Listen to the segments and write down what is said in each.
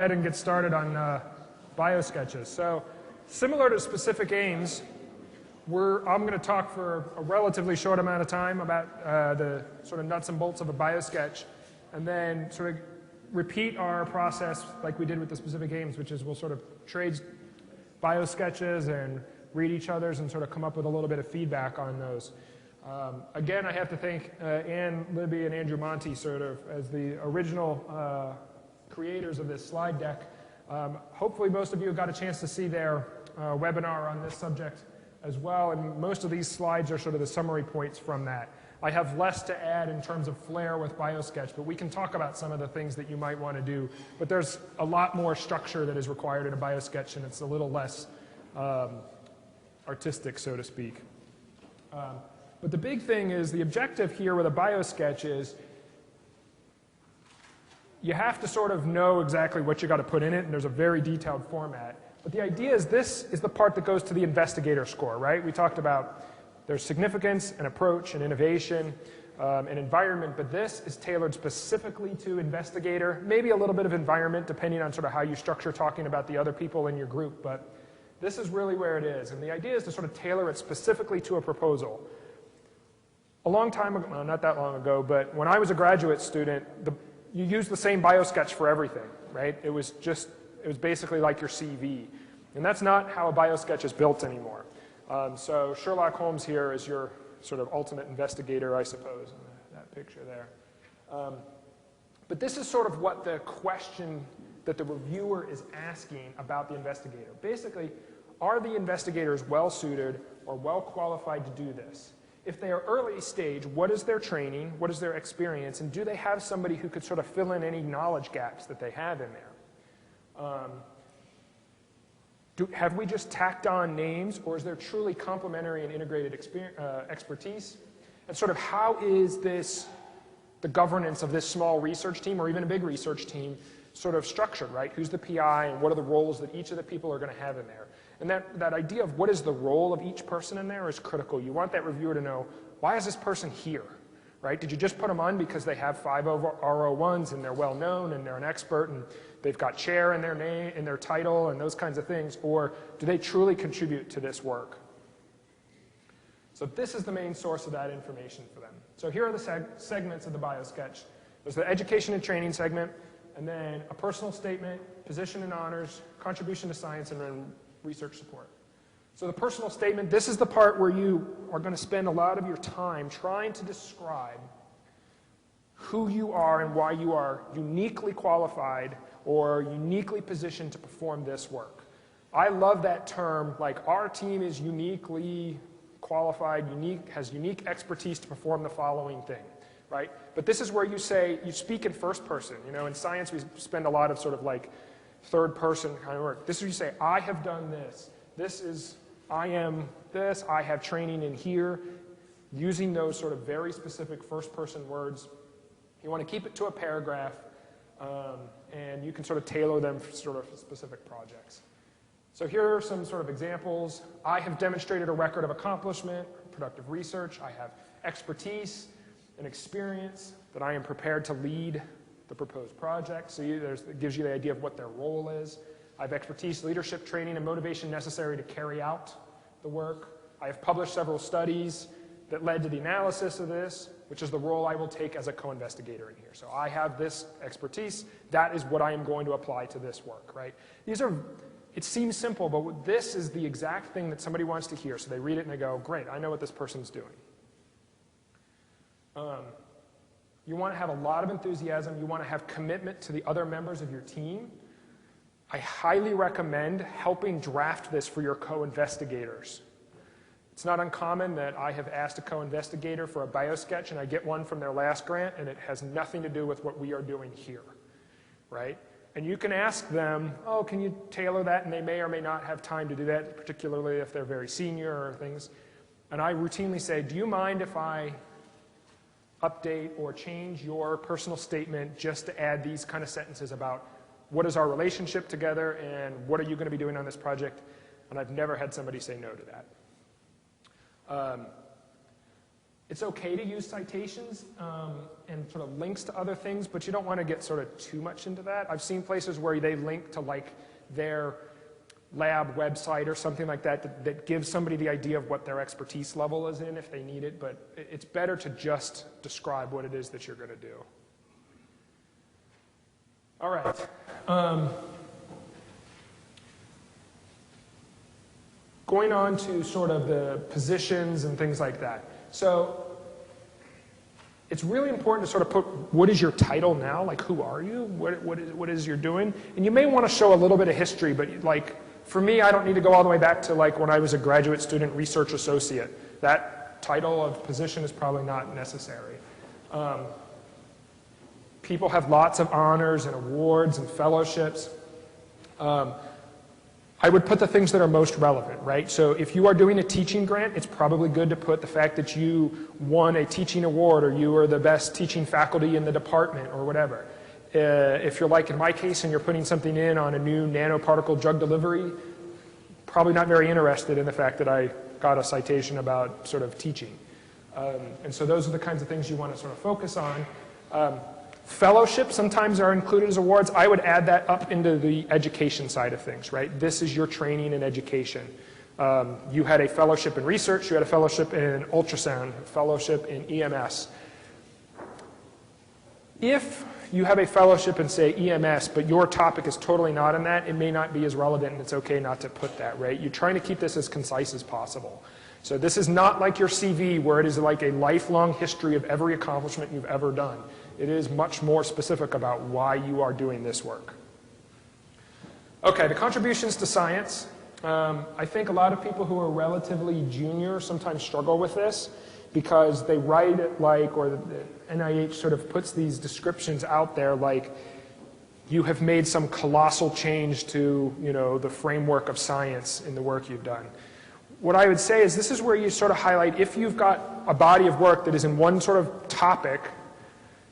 ahead and get started on biosketches. So similar to specific aims, I'm going to talk for a relatively short amount of time about the sort of nuts and bolts of a biosketch, and then sort of repeat our process like we did with the specific aims, which is we'll sort of trade biosketches and read each other's and sort of come up with a little bit of feedback on those. Again, I have to thank Ann Libby and Andrew Monte sort of as the original creators of this slide deck. Hopefully most of you got a chance to see their webinar on this subject as well, and most of these slides are sort of the summary points from that. I have less to add in terms of flair with Biosketch, but we can talk about some of the things that you might want to do. But there's a lot more structure that is required in a Biosketch, and it's a little less artistic, so to speak. But the big thing is the objective here with a Biosketch is you have to sort of know exactly what you got to put in it, and there's a very detailed format. But the idea is this is the part that goes to the investigator score, right? We talked about there's significance and approach and innovation and environment, but this is tailored specifically to investigator, maybe a little bit of environment depending on sort of how you structure talking about the other people in your group, but this is really where it is. And the idea is to sort of tailor it specifically to a proposal. A long time ago, well, not that long ago, but when I was a graduate student, you used the same Biosketch for everything, right? It was basically like your CV. And that's not how a Biosketch is built anymore. So Sherlock Holmes here is your sort of ultimate investigator, I suppose, in that picture there. But this is sort of what the question that the reviewer is asking about the investigator. Basically, are the investigators well-suited or well-qualified to do this? If they are early stage, what is their training, what is their experience, and do they have somebody who could sort of fill in any knowledge gaps that they have in there? Have we just tacked on names, or is there truly complementary and integrated expertise? And sort of how is the governance of this small research team, or even a big research team, sort of structured, right? Who's the PI, and what are the roles that each of the people are going to have in there? And that idea of what is the role of each person in there is critical. You want that reviewer to know, why is this person here, right? Did you just put them on because they have 5 R01s and they're well known and they're an expert and they've got chair in their name, in their title and those kinds of things, or do they truly contribute to this work? So this is the main source of that information for them. So here are the segments of the Biosketch. There's the education and training segment, and then a personal statement, position and honors, contribution to science, and then research support. So the personal statement, this is the part where you are going to spend a lot of your time trying to describe who you are and why you are uniquely qualified or uniquely positioned to perform this work. I love that term, like our team is uniquely qualified, has unique expertise to perform the following thing, right? But this is where you say, you speak in first person. You know, in science we spend a lot of sort of like third person kind of work. This is where you say, I have done this. I am this, I have training in here, using those sort of very specific first person words. You want to keep it to a paragraph, and you can sort of tailor them for sort of specific projects. So here are some sort of examples. I have demonstrated a record of accomplishment, productive research. I have expertise and experience that I am prepared to lead the proposed project. So it gives you the idea of what their role is. I have expertise, leadership, training, and motivation necessary to carry out the work. I have published several studies that led to the analysis of this, which is the role I will take as a co-investigator in here. So I have this expertise. That is what I am going to apply to this work, right? It seems simple, but this is the exact thing that somebody wants to hear. So they read it and they go, great, I know what this person's doing. You want to have a lot of enthusiasm. You want to have commitment to the other members of your team. I highly recommend helping draft this for your co-investigators. It's not uncommon that I have asked a co-investigator for a Biosketch and I get one from their last grant and it has nothing to do with what we are doing here, right? And you can ask them, oh, can you tailor that? And they may or may not have time to do that, particularly if they're very senior or things. And I routinely say, do you mind if I update or change your personal statement just to add these kind of sentences about what is our relationship together and what are you going to be doing on this project? And I've never had somebody say no to that. It's okay to use citations and sort of links to other things, but you don't want to get sort of too much into that. I've seen places where they link to like their lab website or something like that, that gives somebody the idea of what their expertise level is in if they need it, but it's better to just describe what it is that you're going to do. All right. Going on to sort of the positions and things like that. So it's really important to sort of put what is your title now, like who are you, what is you're doing, and you may want to show a little bit of history, but like for me, I don't need to go all the way back to like when I was a graduate student research associate. That title of position is probably not necessary. People have lots of honors and awards and fellowships. I would put the things that are most relevant, right? So if you are doing a teaching grant, it's probably good to put the fact that you won a teaching award or you are the best teaching faculty in the department or whatever. If you're like in my case and you're putting something in on a new nanoparticle drug delivery, probably not very interested in the fact that I got a citation about sort of teaching. And so those are the kinds of things you want to sort of focus on. Fellowships sometimes are included as awards. I would add that up into the education side of things, right? This is your training and education. You had a fellowship in research, you had a fellowship in ultrasound, a fellowship in EMS. If you have a fellowship in, say, EMS, but your topic is totally not in that, it may not be as relevant, and it's okay not to put that, right? You're trying to keep this as concise as possible. So this is not like your CV where it is like a lifelong history of every accomplishment you've ever done. It is much more specific about why you are doing this work. Okay, the contributions to science. I think a lot of people who are relatively junior sometimes struggle with this because they write it like, or the NIH sort of puts these descriptions out there like you have made some colossal change to, you know, the framework of science in the work you've done. What I would say is this is where you sort of highlight if you've got a body of work that is in one sort of topic,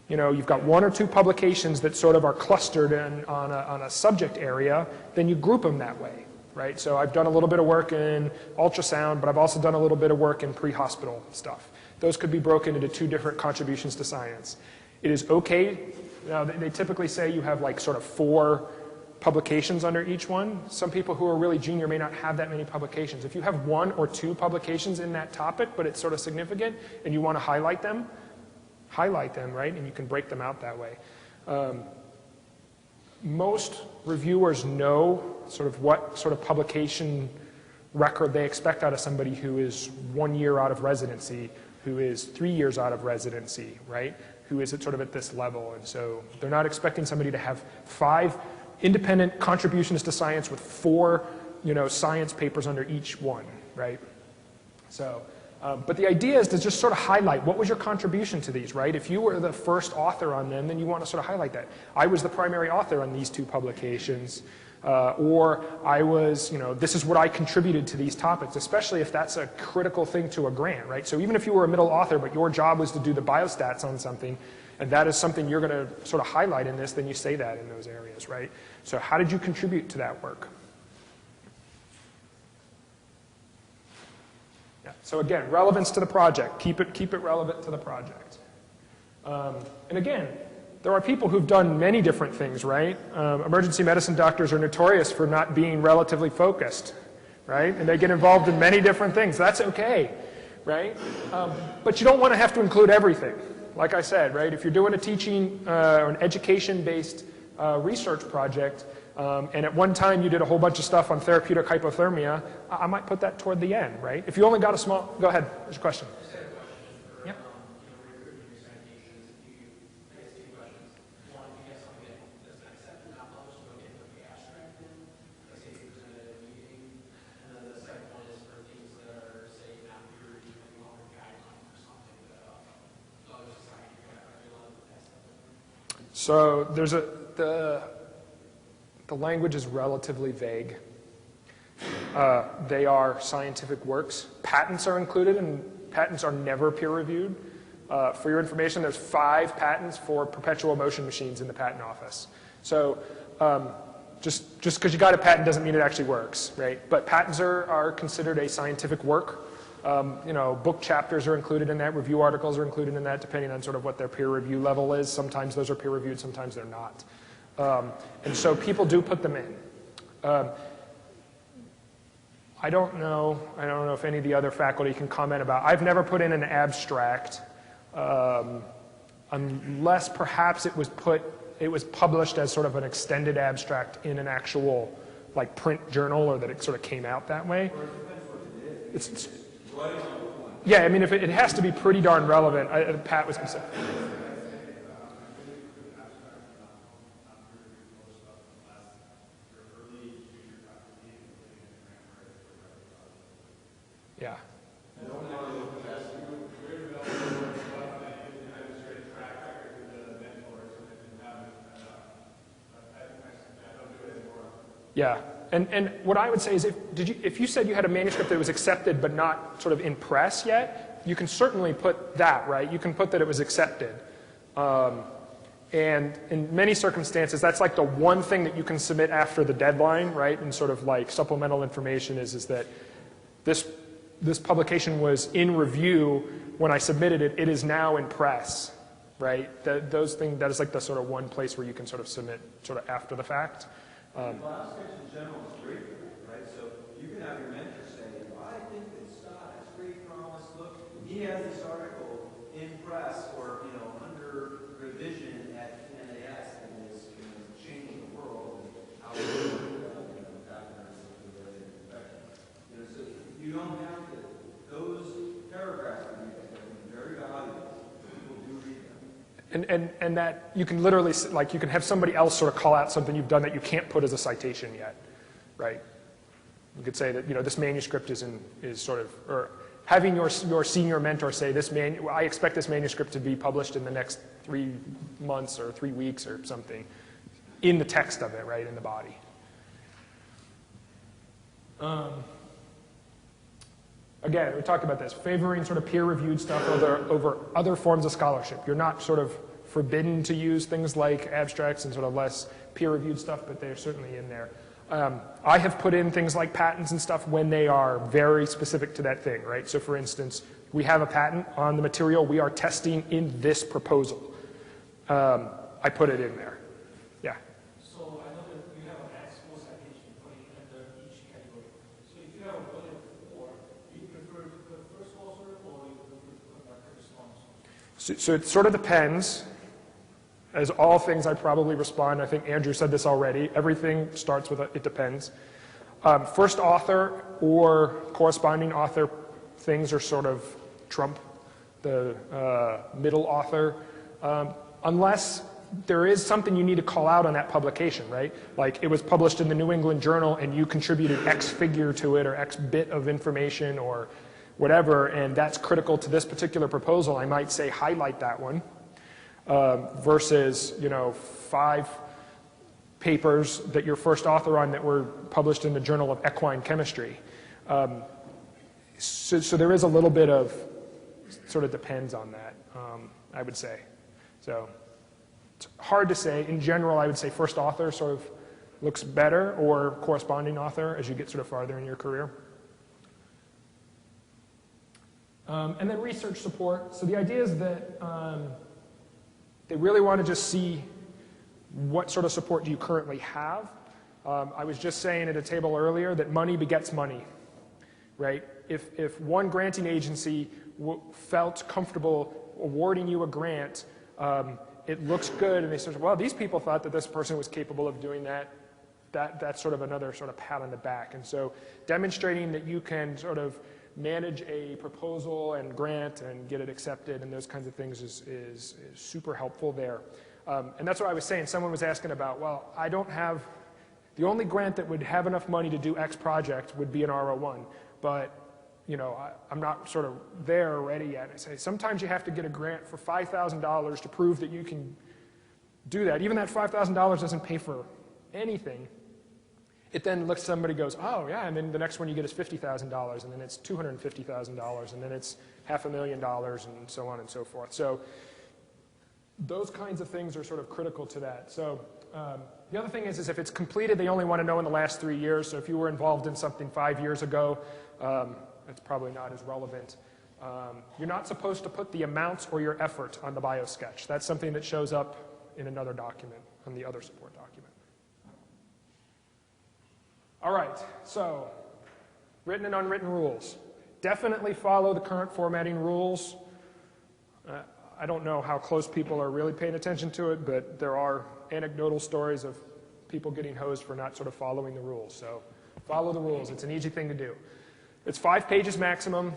you know, you've got one or two publications that sort of are clustered on a subject area, then you group them that way, right? So I've done a little bit of work in ultrasound, but I've also done a little bit of work in pre-hospital stuff. Those could be broken into two different contributions to science. It is okay, now they typically say you have like sort of 4 publications under each one. Some people who are really junior may not have that many publications. If you have 1 or 2 publications in that topic, but it's sort of significant, and you want to highlight them, right? And you can break them out that way. Most reviewers know sort of what sort of publication record they expect out of somebody who is 1 year out of residency, who is 3 years out of residency, right? Who is sort of at this level. And so they're not expecting somebody to have 5 independent contributions to science with 4, you know, science papers under each one, right? So, but the idea is to just sort of highlight what was your contribution to these, right? If you were the first author on them, then you want to sort of highlight that. I was the primary author on these 2 publications, or I was, you know, this is what I contributed to these topics, especially if that's a critical thing to a grant, right? So even if you were a middle author, but your job was to do the biostats on something, and that is something you're going to sort of highlight in this, then you say that in those areas, right? So how did you contribute to that work? Yeah. So again, relevance to the project. Keep it relevant to the project. And again, there are people who've done many different things, right? Emergency medicine doctors are notorious for not being relatively focused, right? And they get involved in many different things. That's okay, right? But you don't want to have to include everything. Like I said, right? If you're doing a teaching or an education-based research project, and at one time you did a whole bunch of stuff on therapeutic hypothermia, I might put that toward the end, right? If you only got a small, go ahead, there's a question. Yep. So there's the language is relatively vague. They are scientific works. Patents are included, and patents are never peer-reviewed. For your information, there's 5 patents for perpetual motion machines in the patent office. So just because you got a patent doesn't mean it actually works, right? But patents are considered a scientific work. You know, book chapters are included in that, review articles are included in that, depending on sort of what their peer review level is. Sometimes those are peer reviewed, sometimes they're not. And so people do put them in. I don't know if any of the other faculty can comment about. I've never put in an abstract, unless perhaps it was published as sort of an extended abstract in an actual like print journal, or that it sort of came out that way. Yeah, I mean, if it has to be pretty darn relevant. Pat was going to say. Yeah. Yeah, and what I would say is if you said you had a manuscript that was accepted but not sort of in press yet, you can certainly put that, right? You can put that it was accepted. And in many circumstances, that's like the one thing that you can submit after the deadline, right? And sort of like supplemental information is that this publication was in review when I submitted it. It is now in press, right? That is like the sort of one place where you can sort of submit sort of after the fact. Biosketch in general is great for that, right? So you can have your mentor say, well, I think that Scott has great promise. Look, he has this article in press or, you know, under revision at NAS that is changing the world and how we do documents and infection. You know, so you don't have to, those paragraphs are very valuable. People do read them. And that you can literally, like, you can have somebody else sort of call out something you've done that you can't put as a citation yet, right? You could say that, you know, this manuscript is sort of, or having your senior mentor say, I expect this manuscript to be published in the next 3 months or 3 weeks or something, in the text of it, right, in the body. Again, we talked about this, favoring sort of peer-reviewed stuff over other forms of scholarship. You're not sort of forbidden to use things like abstracts and sort of less peer-reviewed stuff, but they're certainly in there. I have put in things like patents and stuff when they are very specific to that thing, right? So for instance, we have a patent on the material we are testing in this proposal. I put it in there. Yeah. So I know that you have a maximum citation point under each category. So if you have a volume of 4, do you prefer to put first author or you prefer to put like first author? So it sort of depends. As all things, I probably respond. I think Andrew said this already. Everything starts with a, it depends. First author or corresponding author things are sort of trump the middle author, unless there is something you need to call out on that publication, right? Like it was published in the New England Journal and you contributed X figure to it or X bit of information or whatever, and that's critical to this particular proposal. I might say highlight that one. Versus, you know, 5 papers that you're first author on that were published in the Journal of Equine Chemistry. So there is a little bit of, sort of depends on that, I would say. So it's hard to say. In general, I would say first author sort of looks better, or corresponding author as you get sort of farther in your career. And then research support. So the idea is that they really want to just see what sort of support do you currently have. I was just saying at a table earlier that money begets money, right? If one granting agency felt comfortable awarding you a grant, it looks good, and they say, well, these people thought that this person was capable of doing that. That's sort of another sort of pat on the back. And so demonstrating that you can sort of manage a proposal and grant and get it accepted and those kinds of things is super helpful there. And that's what I was saying. Someone was asking about, well, I don't have, the only grant that would have enough money to do X project would be an R01, but you know, I'm not sort of there already yet. I say, sometimes you have to get a grant for $5,000 to prove that you can do that. Even that $5,000 doesn't pay for anything. It then looks, somebody goes, oh yeah, and then the next one you get is $50,000, and then it's $250,000, and then it's $500,000, and so on and so forth. So those kinds of things are sort of critical to that. So the other thing is if it's completed, they only want to know in the last 3 years. So if you were involved in something 5 years ago, it's probably not as relevant. You're not supposed to put the amounts or your effort on the Biosketch. That's something that shows up in another document, on the other support document. All right, so written and unwritten rules. Definitely follow the current formatting rules. I don't know how close people are really paying attention to it, but there are anecdotal stories of people getting hosed for not sort of following the rules. So follow the rules. It's an easy thing to do. It's 5 pages maximum,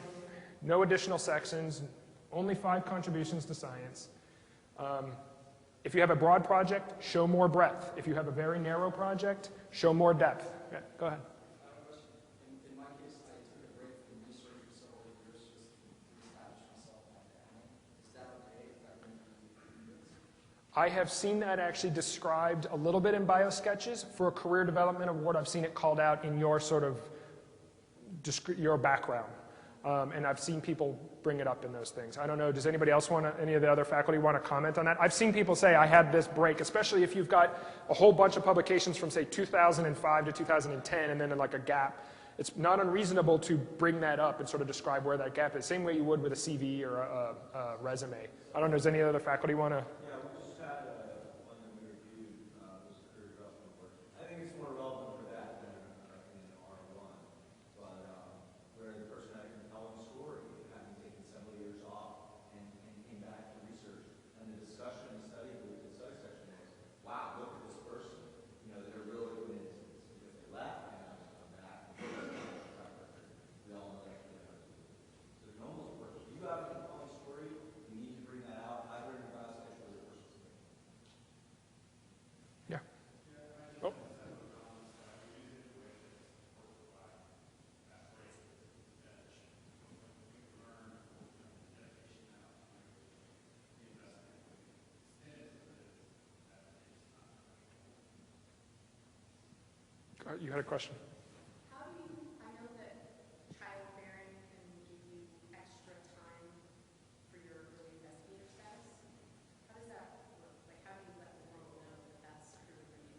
no additional sections, only 5 contributions to science. If you have a broad project, show more breadth. If you have a very narrow project, show more depth. Yeah, go ahead. In my case, I took a break from research for several years just to establish myself and my family. Is that okay? I have seen that actually described a little bit in Biosketches. For a career development award, I've seen it called out in your sort of your background. And I've seen people bring it up in those things. I don't know, does anybody else want to, any of the other faculty want to comment on that? I've seen people say, I had this break, especially if you've got a whole bunch of publications from, say, 2005 to 2010, and then like a gap. It's not unreasonable to bring that up and sort of describe where that gap is, same way you would with a CV or a resume. I don't know, does any other faculty want to? Yeah, we just had one that we reviewed, was career development work. I think it's more relevant for that than in R1, but where the person had a compelling story, having taken several years off and came back to research, and the discussion in the study group, the study section was, wow, look at this person, you know, they're really good at it. Because they left and have to come back. We all know that. So it can almost work. If you have a compelling story, you need to bring that out, either in your Biosketch or the person's name. Yeah. Oh. You had a question? How do you, I know that childbearing can give you extra time for your early investigator status. How does that work? Like, how do you let the world know that that's your needs?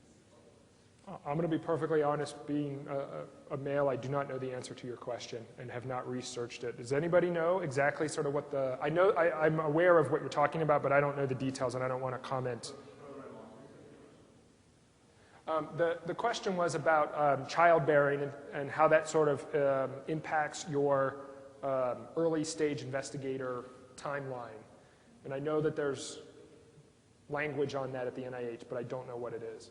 I'm going to be perfectly honest, being a male, I do not know the answer to your question and have not researched it. Does anybody know exactly sort of what the, I'm aware of what you're talking about, but I don't know the details and I don't want to comment. The question was about childbearing and how that sort of impacts your early stage investigator timeline. And I know that there's language on that at the NIH, but I don't know what it is.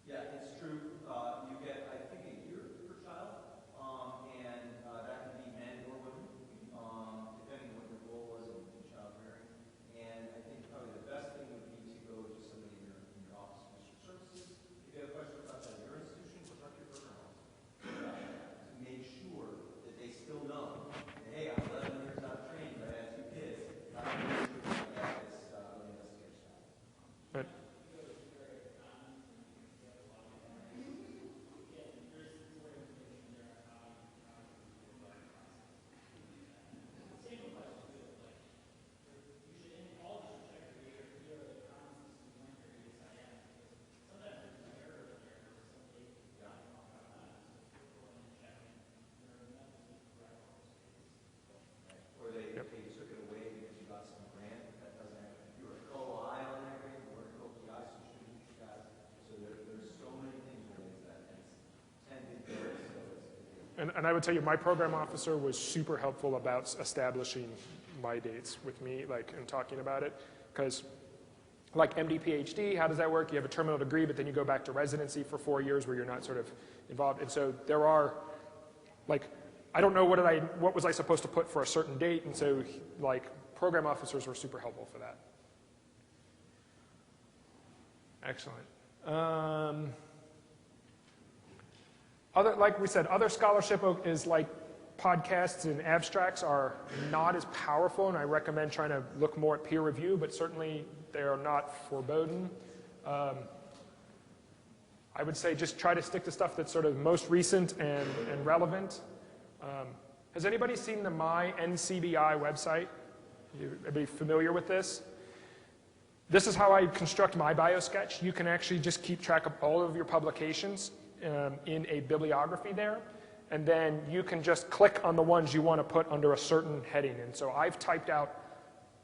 Yeah, it's true. You get, I think, a year per child, and that can be men or women, depending on what your goal was in childbearing. And I think probably the best thing would be to go to somebody in your office of research services. If you have questions about that at your institution, go talk to your program officer. To make sure that they still know, that, hey, I'm 11 years out of training, but I had 2 kids. I'm going to make sure that I have this investigator status. But, Or they took it away because you got some grant that doesn't have, you were co-I on that grant, you weren't co-PI, so you shouldn't use that. So there's so many things related to that, and it's 10 big things, so it's and I would tell you, my program officer was super helpful about establishing my dates with me, like, and talking about it, because like MD, PhD, how does that work? You have a terminal degree, but then you go back to residency for 4 years where you're not sort of involved. And so there are, like, I don't know what was I supposed to put for a certain date, and so like program officers were super helpful for that. Excellent. Like we said, other scholarship is like podcasts and abstracts are not as powerful, and I recommend trying to look more at peer review, but certainly they are not foreboding. I would say just try to stick to stuff that's sort of most recent and relevant. Has anybody seen the My NCBI website? Anybody familiar with this? This is how I construct my Biosketch. You can actually just keep track of all of your publications in a bibliography there. and then you can just click on the ones you want to put under a certain heading. And so I've typed out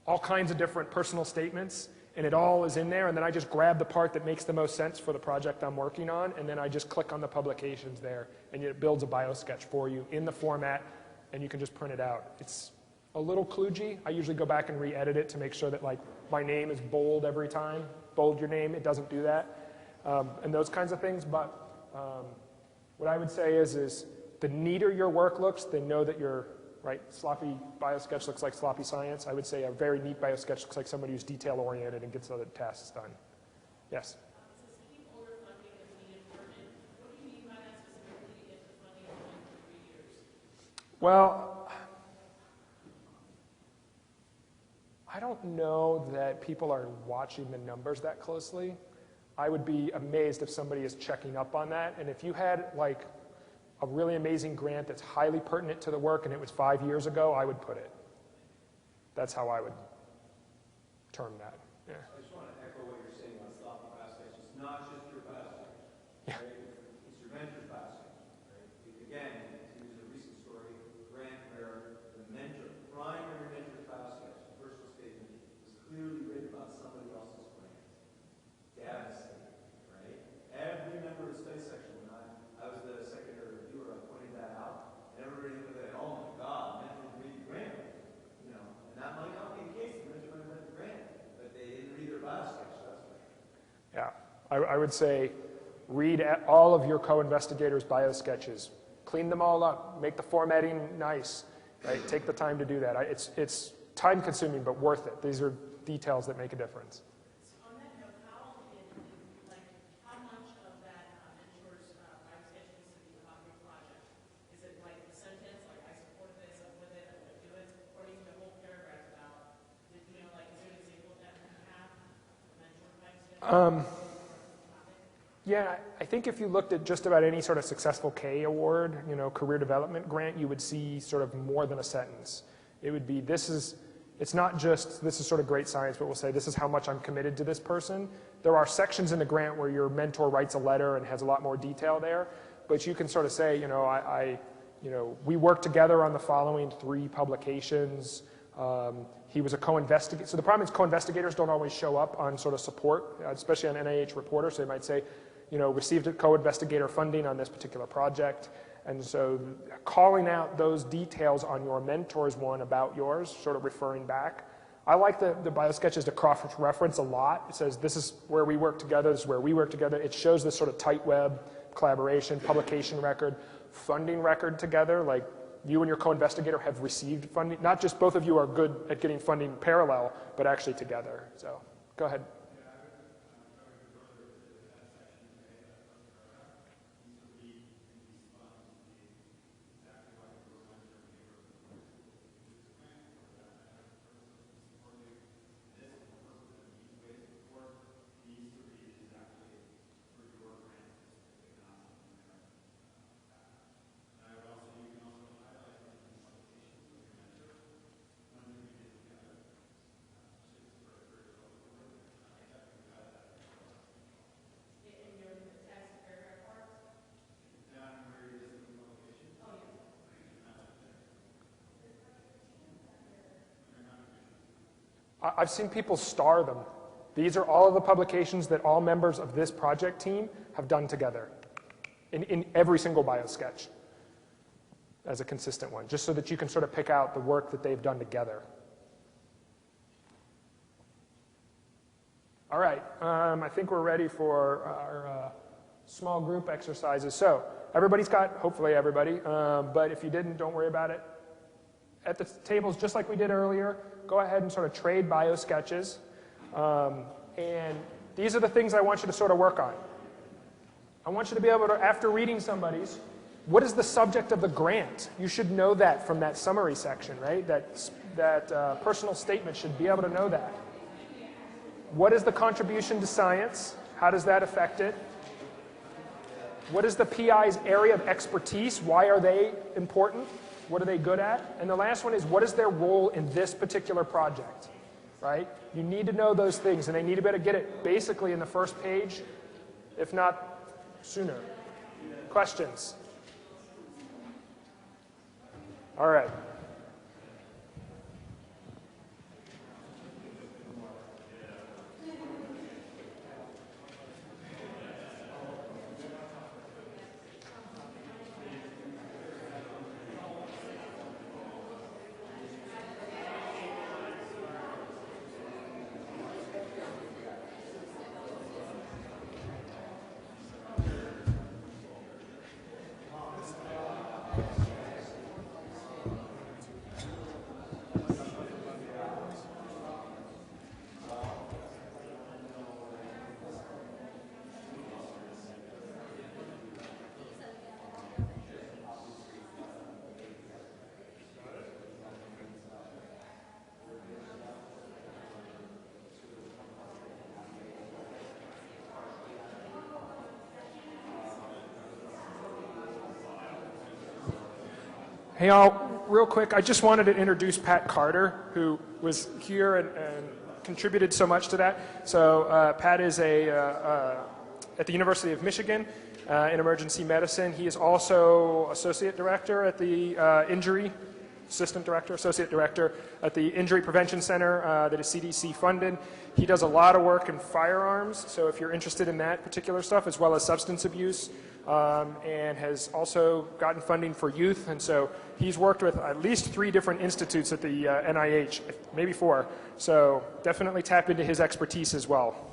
all kinds of different personal statements, and it all is in there, and then I just grab the part that makes the most sense for the project I'm working on, and then I just click on the publications there, and it builds a Biosketch for you in the format, and you can just print it out. It's a little kludgy. I usually go back and re-edit it to make sure that like my name is bold every time. Bold your name, it doesn't do that, and those kinds of things. But what I would say is the neater your work looks, they know that you're right. Sloppy Biosketch looks like sloppy science. I would say a very neat Biosketch looks like somebody who's detail-oriented and gets other tasks done. Yes? So speaking older funding is needed for it. What do you mean by that specifically to get the funding in 3 years? Well, I don't know that people are watching the numbers that closely. I would be amazed if somebody is checking up on that. And if you had like a really amazing grant that's highly pertinent to the work and it was 5 years ago, I would put it. That's how I would term that. Yeah. I just want to echo what you're saying about sloppy Biosketch. It's not just your Biosketch, right? It's your mentor's Biosketch, right? Again, to use a recent story, grant where the mentor, primary mentor's Biosketch, the personal statement, was clearly written about somebody else's grant. Devastating, right? Every member of the study section, when I was the secondary reviewer, I pointed that out, and everybody was like, oh my God, mentors read the grant. You know, and that might not be the case, the mentor might have read the grant, but they didn't read their Biosketch, that's for sure. Yeah, I would say read all of your co-investigators' Biosketches. Clean them all up. Make the formatting nice. Right? Take the time to do that. It's time-consuming, but worth it. These are details that make a difference. On that note, how much of that mentor's Biosketch needs to be about your project? Is it like a sentence, like I support this, I'm with it, I'm going to do it, or even a whole paragraph about, you know, like is there an example of that you have, a mentor Biosketch? Yeah, I think if you looked at just about any sort of successful K award, you know, career development grant, you would see sort of more than a sentence. It would be, it's not just, this is sort of great science, but we'll say, this is how much I'm committed to this person. There are sections in the grant where your mentor writes a letter and has a lot more detail there, but you can sort of say, you know, we worked together on the following 3 publications. He was a co-investigator. So the problem is co-investigators don't always show up on sort of support, especially on NIH Reporter. So they might say, you know, received a co-investigator funding on this particular project. And so calling out those details on your mentor's one about yours, sort of referring back. I like the Biosketches to cross-reference a lot. It says, this is where we work together, this is where we work together. It shows this sort of tight web collaboration, publication record, funding record together, like you and your co-investigator have received funding. Not just both of you are good at getting funding parallel, but actually together. So go ahead. I've seen people star them. These are all of the publications that all members of this project team have done together in every single Biosketch as a consistent one, just so that you can sort of pick out the work that they've done together. All right, I think we're ready for our small group exercises. So everybody's got, hopefully everybody, but if you didn't, don't worry about it. At the tables, just like we did earlier, go ahead and sort of trade Biosketches. And these are the things I want you to sort of work on. I want you to be able to, after reading somebody's, what is the subject of the grant? You should know that from that summary section, right? That personal statement should be able to know that. What is the contribution to science? How does that affect it? What is the PI's area of expertise? Why are they important? What are they good at? And the last one is, what is their role in this particular project, right? You need to know those things, and they need to be able to get it basically in the first page, if not sooner. Questions? All right. Hey all, real quick, I just wanted to introduce Pat Carter, who was here and contributed so much to that. So Pat is at the University of Michigan in emergency medicine. He is also associate director at the assistant director, associate director at the Injury Prevention Center that is CDC funded. He does a lot of work in firearms, so if you're interested in that particular stuff, as well as substance abuse, and has also gotten funding for youth. And so he's worked with at least 3 different institutes at the NIH, maybe 4. So definitely tap into his expertise as well.